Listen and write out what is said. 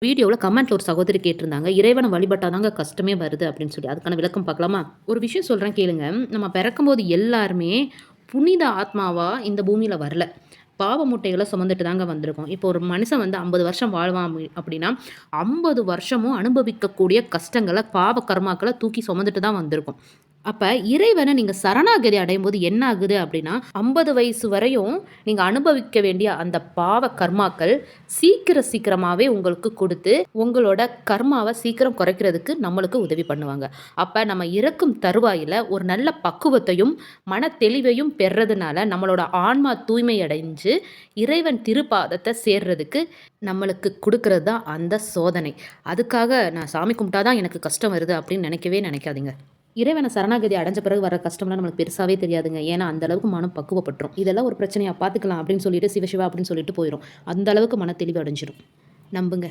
வீடியோவில் கமெண்ட்ல ஒரு சகோதரி கேட்டிருந்தாங்க, இறைவனை வழிபட்டாதாங்க கஷ்டமே வருது அப்படின்னு சொல்லி. அதுக்கான விளக்கம் பார்க்கலாமா? ஒரு விஷயம் சொல்றேன் கேளுங்க. நம்ம பிறக்கும்போது எல்லாருமே புனித ஆத்மாவா இந்த பூமியில வரல. பாவ மூட்டைகள சுமந்துட்டு தாங்க வந்திருக்கோம். இப்போ ஒரு மனுஷன் வந்து 50 வருஷம் வாழ்வான் அப்படின்னா, 50 வருஷமும் அனுபவிக்கக்கூடிய கஷ்டங்கள, பாவ கர்மாக்கள தூக்கி சுமந்துட்டு தான் வந்திருக்கோம். அப்ப இறைவன நீங்க சரணாகதி அடையும்போது என்ன ஆகுது அப்படின்னா, 50 வயசு வரையும் நீங்க அனுபவிக்க வேண்டிய அந்த பாவ கர்மாக்கள் சீக்கிரமாவே உங்களுக்கு குடுத்து, உங்களோட கர்மாவ சீக்கிரம் குறைக்கிறதுக்கு நம்மளுக்கு உதவி பண்ணுவாங்க. அப்ப நம்ம இறக்கும் தருவாயில ஒரு நல்ல பக்குவத்தையும், மன தெளிவையும் பெறதுனால நம்மளோட ஆன்மா தூய்மை அடைஞ்சு, இறைவன் திருப்பாதத்த சேர்றதுக்கு நம்மளுக்கு குடுக்குறது தான் அந்த சோதனை. அதுக்காக நான் சாமி கும்பிட்டா தான் எனக்கு கஷ்டம் வருது அப்படின்னு நினைக்கவே நினைக்காதீங்க. இறைவன சரணாகதி அடைஞ்ச பிறகு வர கஷ்டம்லாம் நம்மளுக்கு பெருசாவே தெரியாதுங்க. ஏன்னா, அந்த அளவுக்கு மனம் பக்குவப்பட்டுரும். இதெல்லாம் ஒரு பிரச்சனையா பார்த்துக்கலாம் அப்படின்னு சொல்லிட்டு, சிவ சிவா அப்படின்னு சொல்லிட்டு போயிரும். அந்த அளவுக்கு மன தெளிவு அடைஞ்சிரும். நம்புங்க.